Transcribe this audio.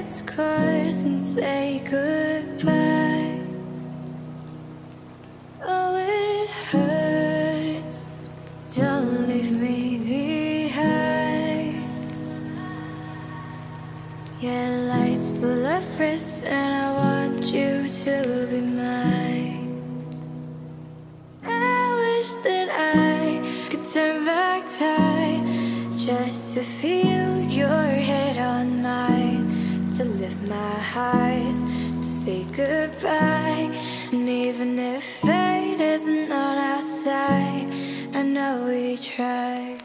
its course and say goodbye. Oh, it hurts, don't leave me behind. Yeah, life's full of risks and I want you to be mine. I wish that I could turn back time just to feel your head on mine, to lift my eyes, to say goodbye. And even if fate isn't on our side, I know we tried.